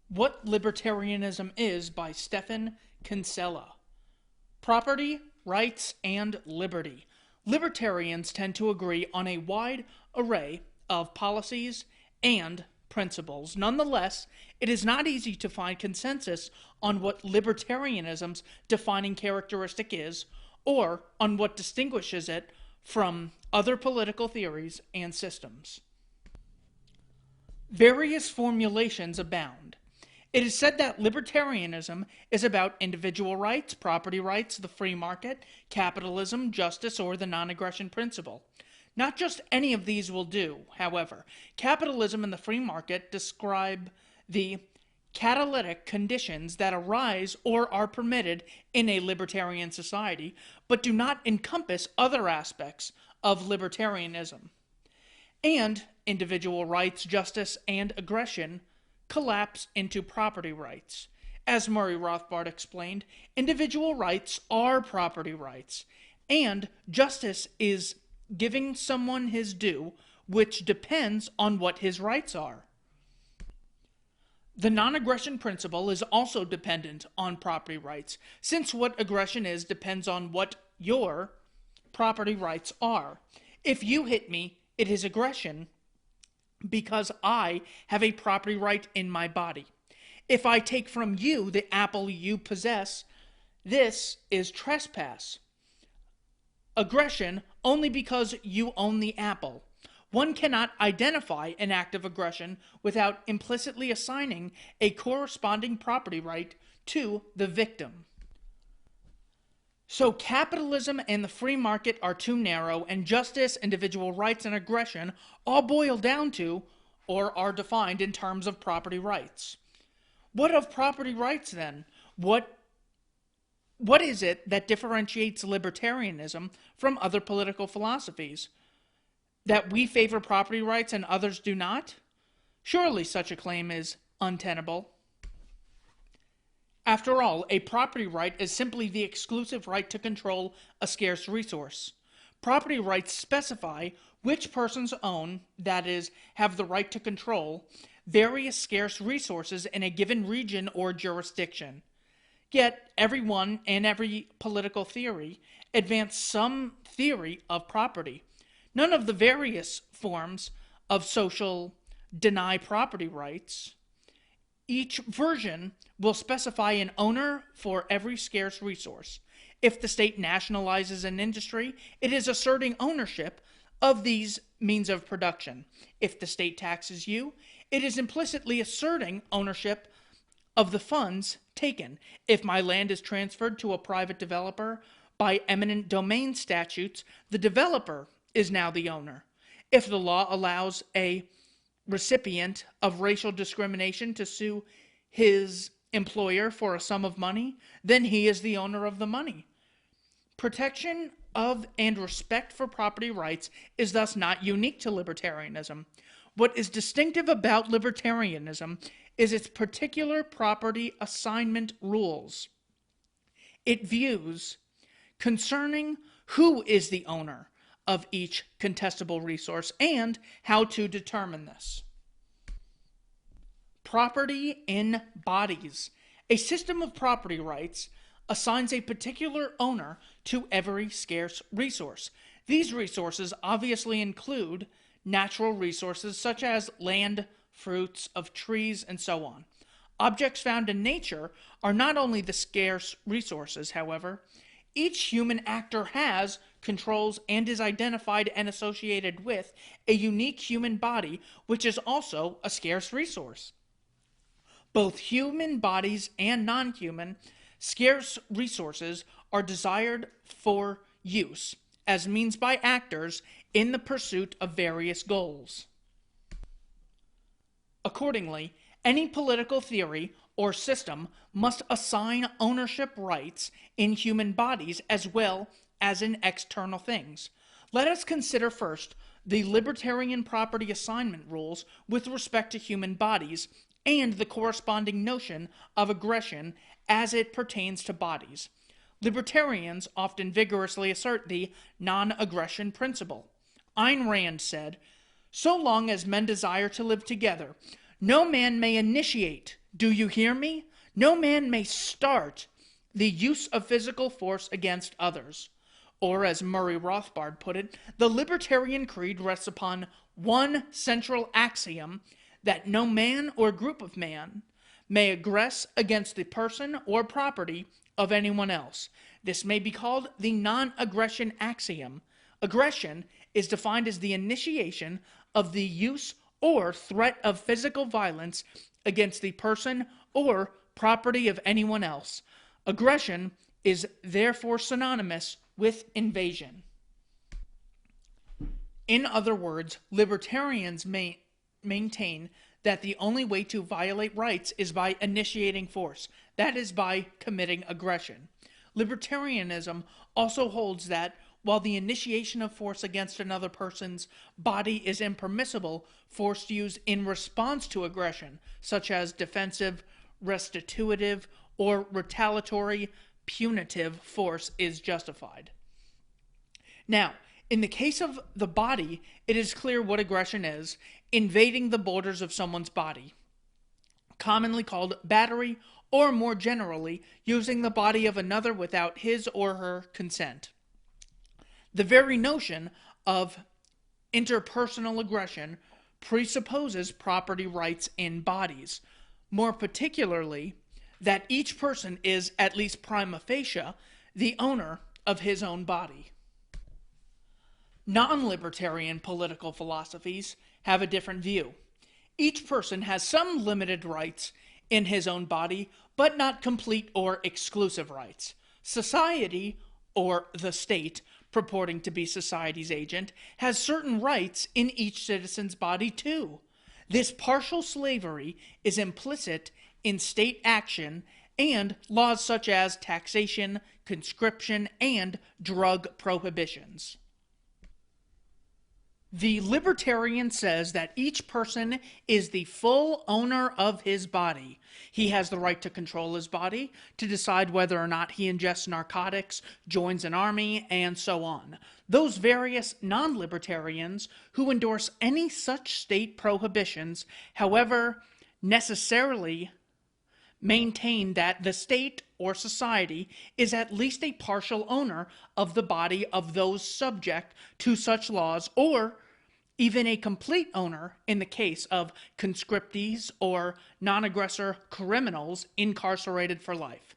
What Libertarianism Is by Stephan Kinsella. Property, rights, and liberty. Libertarians tend to agree on a wide array of policies and principles. Nonetheless, it is not easy to find consensus on what libertarianism's defining characteristic is, or on what distinguishes it from other political theories and systems. Various formulations abound. It is said that libertarianism is about individual rights, property rights, the free market, capitalism, justice, or the non-aggression principle. Not just any of these will do, however. Capitalism and the free market describe the catalytic conditions that arise or are permitted in a libertarian society, but do not encompass other aspects of libertarianism. And individual rights, justice, and aggression collapse into property rights. As Murray Rothbard explained, individual rights are property rights, and justice is giving someone his due, which depends on what his rights are. The non-aggression principle is also dependent on property rights, since what aggression is depends on what your property rights are. If you hit me, it is aggression, because I have a property right in my body. If I take from you the apple you possess, this is trespass. Aggression only because you own the apple. One cannot identify an act of aggression without implicitly assigning a corresponding property right to the victim. So capitalism and the free market are too narrow, and justice, individual rights, and aggression all boil down to, or are defined in terms of property rights. What of property rights then? What is it that differentiates libertarianism from other political philosophies? That we favor property rights and others do not? Surely such a claim is untenable. After all, a property right is simply the exclusive right to control a scarce resource. Property rights specify which persons own, that is, have the right to control, various scarce resources in a given region or jurisdiction. Yet, everyone and every political theory advance some theory of property. None of the various forms of social deny property rights. Each version will specify an owner for every scarce resource. If the state nationalizes an industry, it is asserting ownership of these means of production. If the state taxes you, it is implicitly asserting ownership of the funds taken. If my land is transferred to a private developer by eminent domain statutes, the developer is now the owner. If the law allows a recipient of racial discrimination to sue his employer for a sum of money, then he is the owner of the money. Protection of and respect for property rights is thus not unique to libertarianism. What is distinctive about libertarianism is its particular property assignment rules. It views concerning who is the owner of each contestable resource and how to determine this. Property in bodies. A system of property rights assigns a particular owner to every scarce resource. These resources obviously include natural resources such as land, fruits of trees, and so on. Objects found in nature are not only the scarce resources, however. Each human actor has, controls, and is identified and associated with a unique human body, which is also a scarce resource. Both human bodies and non-human scarce resources are desired for use as means by actors in the pursuit of various goals. Accordingly, any political theory or system must assign ownership rights in human bodies as well as in external things. Let us consider first the libertarian property assignment rules with respect to human bodies and the corresponding notion of aggression as it pertains to bodies. Libertarians often vigorously assert the non-aggression principle. Ayn Rand said, "So long as men desire to live together, no man may initiate Do you hear me? No man may start the use of physical force against others. Or, as Murray Rothbard put it, the libertarian creed rests upon one central axiom that no man or group of man may aggress against the person or property of anyone else. This may be called the non-aggression axiom. Aggression is defined as the initiation of the use or threat of physical violence against the person or property of anyone else. Aggression is therefore synonymous with invasion. In other words, libertarians maintain that the only way to violate rights is by initiating force, that is, by committing aggression. Libertarianism also holds that while the initiation of force against another person's body is impermissible, force used in response to aggression, such as defensive, restitutive, or retaliatory, punitive force, is justified. Now, in the case of the body, it is clear what aggression is: invading the borders of someone's body, commonly called battery, or more generally, using the body of another without his or her consent. The very notion of interpersonal aggression presupposes property rights in bodies, more particularly that each person is, at least prima facie, the owner of his own body. Non-libertarian political philosophies have a different view. Each person has some limited rights in his own body, but not complete or exclusive rights. Society, or the state, purporting to be society's agent, has certain rights in each citizen's body too. This partial slavery is implicit in state action and laws such as taxation, conscription, and drug prohibitions. The libertarian says that each person is the full owner of his body. He has the right to control his body, to decide whether or not he ingests narcotics, joins an army, and so on. Those various non-libertarians who endorse any such state prohibitions, however, necessarily maintain that the state or society is at least a partial owner of the body of those subject to such laws, or even a complete owner in the case of conscriptees or non-aggressor criminals incarcerated for life.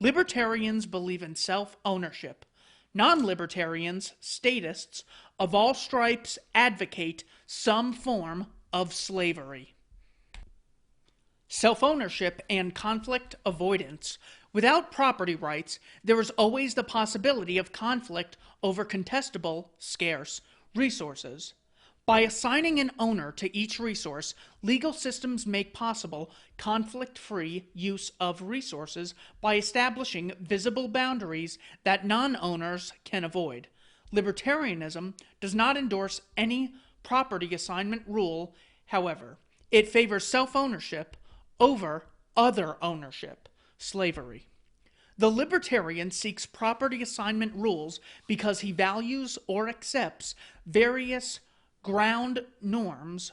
Libertarians believe in self-ownership. Non-libertarians, statists of all stripes, advocate some form of slavery. Self-ownership and conflict avoidance. Without property rights, there is always the possibility of conflict over contestable, scarce resources. By assigning an owner to each resource, legal systems make possible conflict-free use of resources by establishing visible boundaries that non-owners can avoid. Libertarianism does not endorse any property assignment rule, however. It favors self-ownership over other ownership, slavery. The libertarian seeks property assignment rules because he values or accepts various grund norms,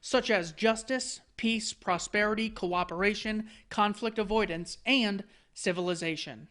such as justice, peace, prosperity, cooperation, conflict avoidance, and civilization.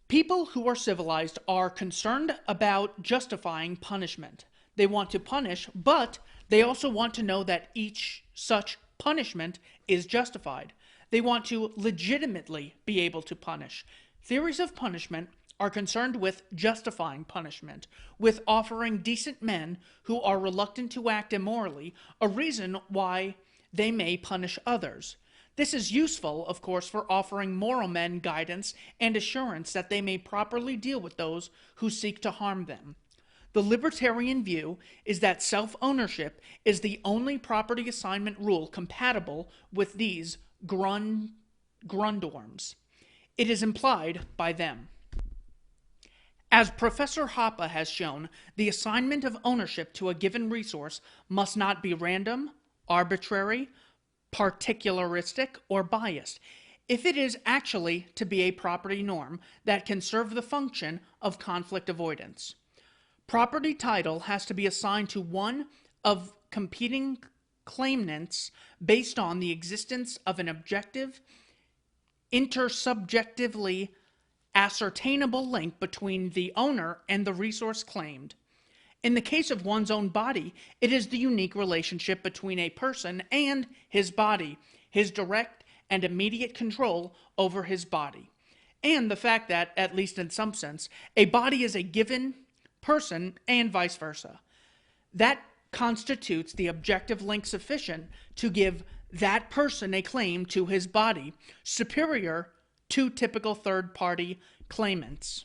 People who are civilized are concerned about justifying punishment. They want to punish, but they also want to know that each such punishment is justified. They want to legitimately be able to punish. Theories of punishment are concerned with justifying punishment, with offering decent men who are reluctant to act immorally a reason why they may punish others. This is useful, of course, for offering moral men guidance and assurance that they may properly deal with those who seek to harm them. The libertarian view is that self-ownership is the only property assignment rule compatible with these grundnorms. It is implied by them. As Professor Hoppe has shown, the assignment of ownership to a given resource must not be random, arbitrary, particularistic, or biased, if it is actually to be a property norm that can serve the function of conflict avoidance. Property title has to be assigned to one of competing claimants based on the existence of an objective, intersubjectively ascertainable link between the owner and the resource claimed. In the case of one's own body, it is the unique relationship between a person and his body, his direct and immediate control over his body, and the fact that, at least in some sense, a body is a given person and vice versa. That constitutes the objective link sufficient to give that person a claim to his body, superior to typical third-party claimants.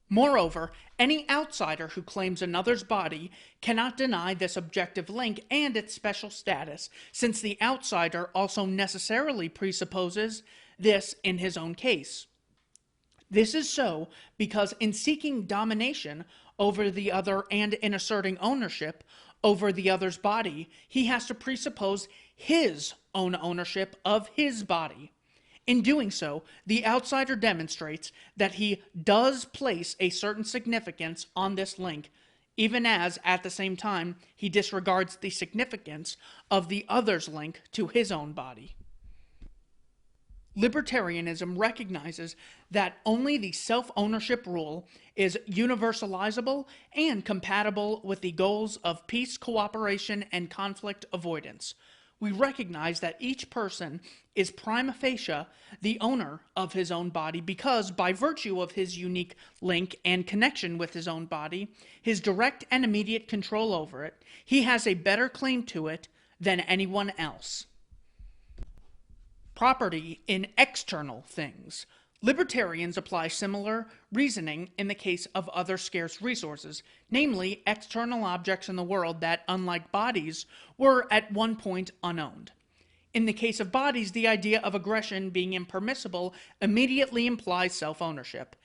Moreover, any outsider who claims another's body cannot deny this objective link and its special status, since the outsider also necessarily presupposes this in his own case. This is so because in seeking domination over the other and in asserting ownership over the other's body, he has to presuppose his own ownership of his body. In doing so, the outsider demonstrates that he does place a certain significance on this link, even as, at the same time, he disregards the significance of the other's link to his own body. Libertarianism recognizes that only the self-ownership rule is universalizable and compatible with the goals of peace, cooperation, and conflict avoidance. We recognize that each person is prima facie the owner of his own body because, by virtue of his unique link and connection with his own body, his direct and immediate control over it, he has a better claim to it than anyone else. Property in external things. Libertarians apply similar reasoning in the case of other scarce resources, namely external objects in the world that, unlike bodies, were at one point unowned. In the case of bodies, the idea of aggression being impermissible immediately implies self-ownership.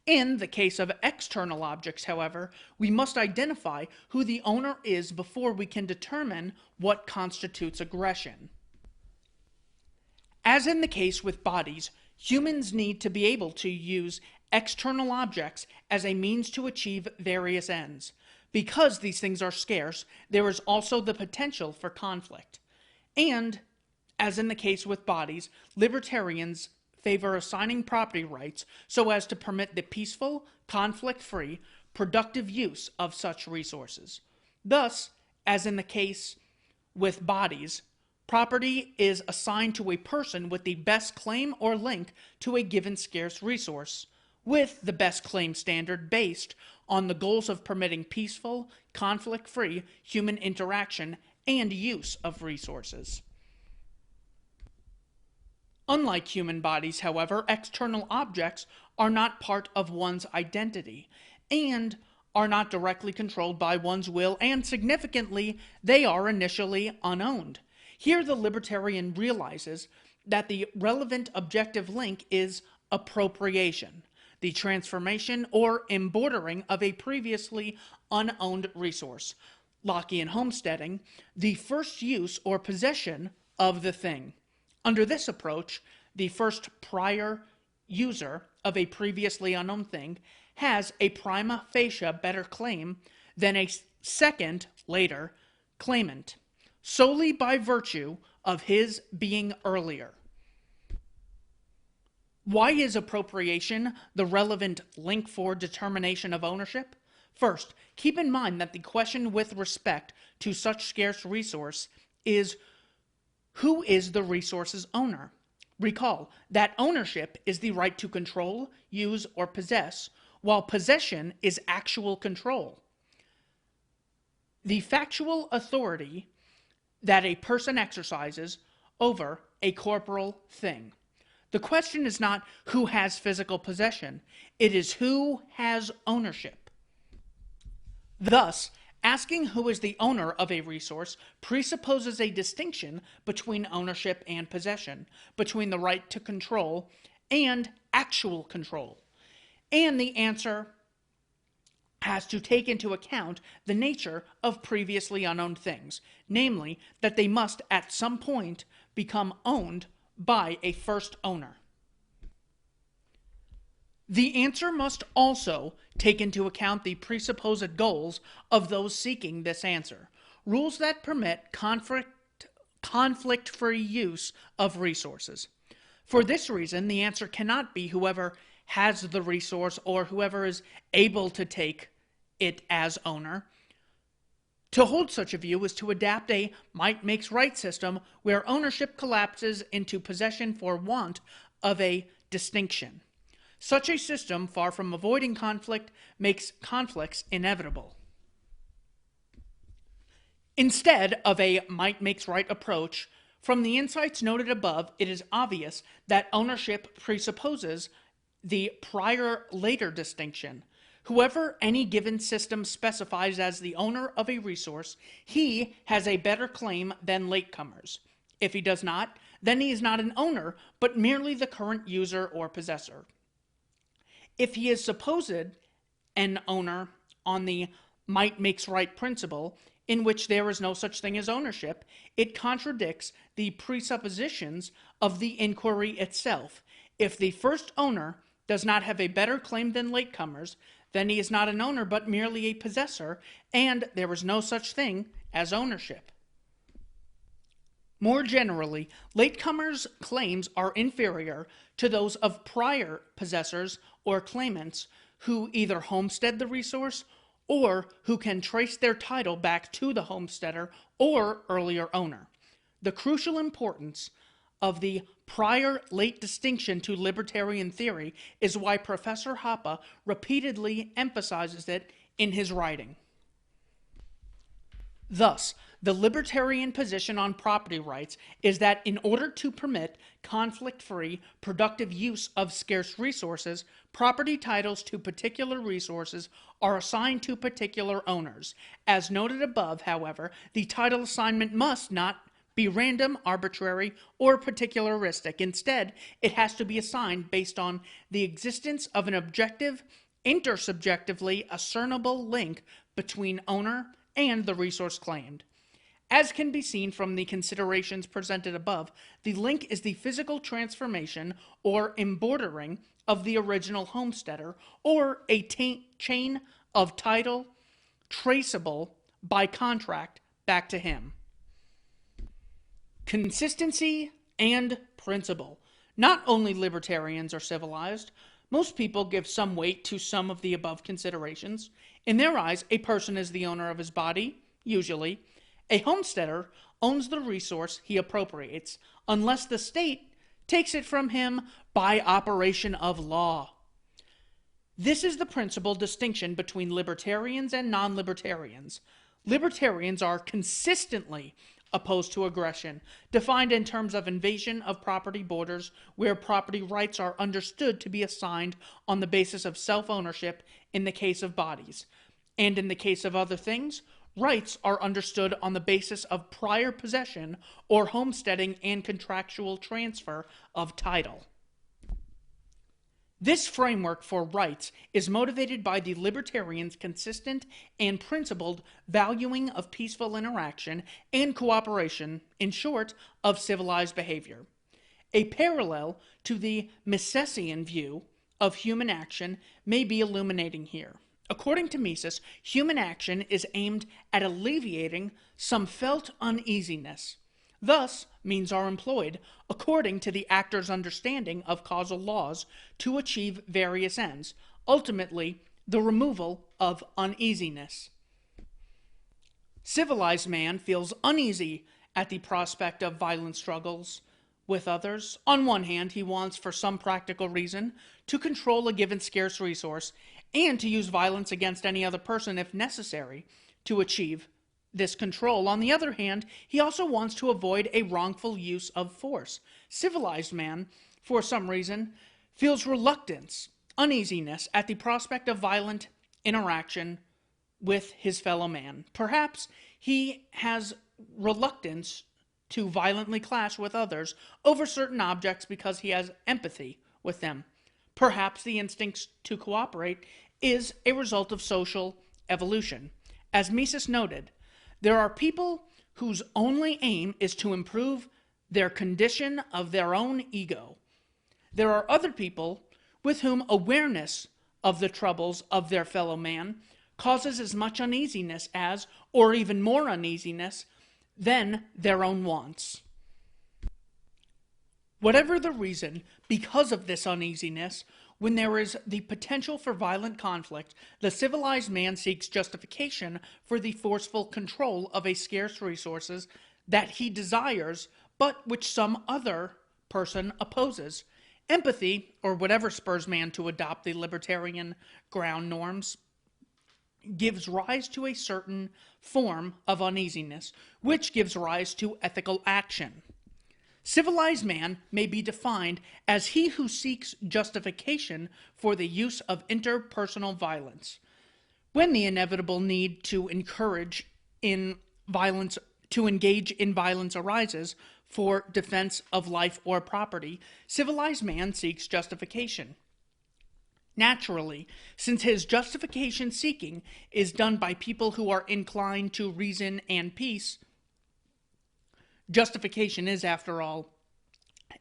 In the case of external objects, however, we must identify who the owner is before we can determine what constitutes aggression. As in the case with bodies, humans need to be able to use external objects as a means to achieve various ends. Because these things are scarce, there is also the potential for conflict. And, as in the case with bodies, libertarians favor assigning property rights so as to permit the peaceful, conflict-free, productive use of such resources. Thus, as in the case with bodies, property is assigned to a person with the best claim or link to a given scarce resource, with the best claim standard based on the goals of permitting peaceful, conflict-free human interaction and use of resources. Unlike human bodies, however, external objects are not part of one's identity and are not directly controlled by one's will, and significantly, they are initially unowned. Here the libertarian realizes that the relevant objective link is appropriation, the transformation or embordering of a previously unowned resource. Lockean homesteading, the first use or possession of the thing. Under this approach, the first prior user of a previously unknown thing has a prima facie better claim than a second, later, claimant, solely by virtue of his being earlier. Why is appropriation the relevant link for determination of ownership? First, keep in mind that the question with respect to such scarce resource is, who is the resource's owner? Recall that ownership is the right to control, use, or possess, while possession is actual control. The factual authority that a person exercises over a corporeal thing. The question is not who has physical possession, it is who has ownership. Thus, asking who is the owner of a resource presupposes a distinction between ownership and possession, between the right to control and actual control. And the answer has to take into account the nature of previously unowned things, namely that they must at some point become owned by a first owner. The answer must also take into account the presupposed goals of those seeking this answer. rules that permit conflict-free use of resources. For this reason, the answer cannot be whoever has the resource or whoever is able to take it as owner. To hold such a view is to adapt a might makes right system where ownership collapses into possession for want of a distinction. Such a system, far from avoiding conflict, makes conflicts inevitable. Instead of a might makes right approach, from the insights noted above, it is obvious that ownership presupposes the prior-later distinction. Whoever any given system specifies as the owner of a resource, he has a better claim than latecomers. If he does not, then he is not an owner, but merely the current user or possessor. If he is supposed an owner on the might makes right principle, in which there is no such thing as ownership, it contradicts the presuppositions of the inquiry itself. If the first owner does not have a better claim than latecomers, then he is not an owner but merely a possessor, and there is no such thing as ownership. More generally, latecomers' claims are inferior to those of prior possessors or claimants who either homestead the resource or who can trace their title back to the homesteader or earlier owner. The crucial importance of the prior-late distinction to libertarian theory is why Professor Hoppe repeatedly emphasizes it in his writing. Thus, the libertarian position on property rights is that in order to permit conflict-free, productive use of scarce resources, property titles to particular resources are assigned to particular owners. As noted above, however, the title assignment must not be random, arbitrary, or particularistic. Instead, it has to be assigned based on the existence of an objective, intersubjectively discernible link between owner and the resource claimed. As can be seen from the considerations presented above, the link is the physical transformation or embordering of the original homesteader, or a chain of title traceable by contract back to him. Consistency and principle. Not only libertarians are civilized. Most people give some weight to some of the above considerations. In their eyes, a person is the owner of his body, usually. A homesteader owns the resource he appropriates, unless the state takes it from him by operation of law. This is the principal distinction between libertarians and non-libertarians. Libertarians are consistently opposed to aggression, defined in terms of invasion of property borders, where property rights are understood to be assigned on the basis of self-ownership in the case of bodies. And in the case of other things, rights are understood on the basis of prior possession or homesteading and contractual transfer of title. This framework for rights is motivated by the libertarians' consistent and principled valuing of peaceful interaction and cooperation, in short, of civilized behavior. A parallel to the Misesian view of human action may be illuminating here. According to Mises, human action is aimed at alleviating some felt uneasiness. Thus, means are employed, according to the actor's understanding of causal laws, to achieve various ends, ultimately the removal of uneasiness. Civilized man feels uneasy at the prospect of violent struggles with others. On one hand, he wants, for some practical reason, to control a given scarce resource and to use violence against any other person if necessary to achieve this control. On the other hand, he also wants to avoid a wrongful use of force. Civilized man, for some reason, feels reluctance, uneasiness at the prospect of violent interaction with his fellow man. Perhaps he has reluctance to violently clash with others over certain objects because he has empathy with them. Perhaps the instinct to cooperate is a result of social evolution. As Mises noted, there are people whose only aim is to improve their condition of their own ego. There are other people with whom awareness of the troubles of their fellow man causes as much uneasiness as, or even more uneasiness, than their own wants. Whatever the reason, because of this uneasiness, when there is the potential for violent conflict, the civilized man seeks justification for the forceful control of a scarce resources that he desires, but which some other person opposes. Empathy, or whatever spurs man to adopt the libertarian ground norms, gives rise to a certain form of uneasiness, which gives rise to ethical action. Civilized man may be defined as he who seeks justification for the use of interpersonal violence. When the inevitable need to engage in violence arises for defense of life or property, civilized man seeks justification. Naturally, since his justification seeking is done by people who are inclined to reason and peace, justification is, after all,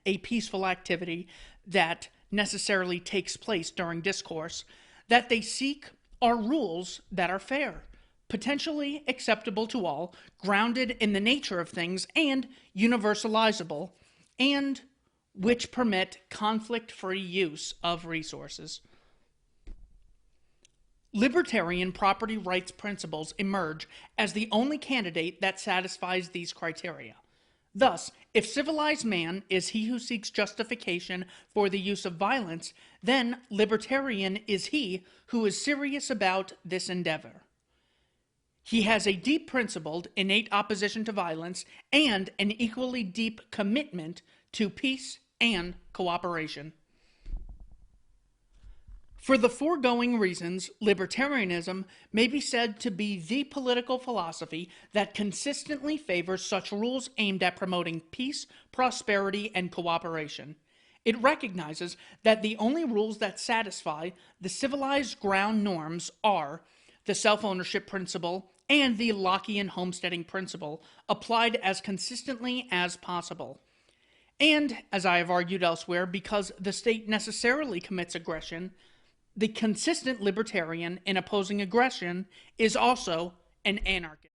a peaceful activity that necessarily takes place during discourse. That they seek are rules that are fair, potentially acceptable to all, grounded in the nature of things, and universalizable, and which permit conflict-free use of resources. Libertarian property rights principles emerge as the only candidate that satisfies these criteria. Thus, if civilized man is he who seeks justification for the use of violence, then libertarian is he who is serious about this endeavor. He has a deep principled, innate opposition to violence and an equally deep commitment to peace and cooperation. For the foregoing reasons, libertarianism may be said to be the political philosophy that consistently favors such rules aimed at promoting peace, prosperity, and cooperation. It recognizes that the only rules that satisfy the civilized ground norms are the self-ownership principle and the Lockean homesteading principle, applied as consistently as possible. And, as I have argued elsewhere, because the state necessarily commits aggression, the consistent libertarian in opposing aggression is also an anarchist.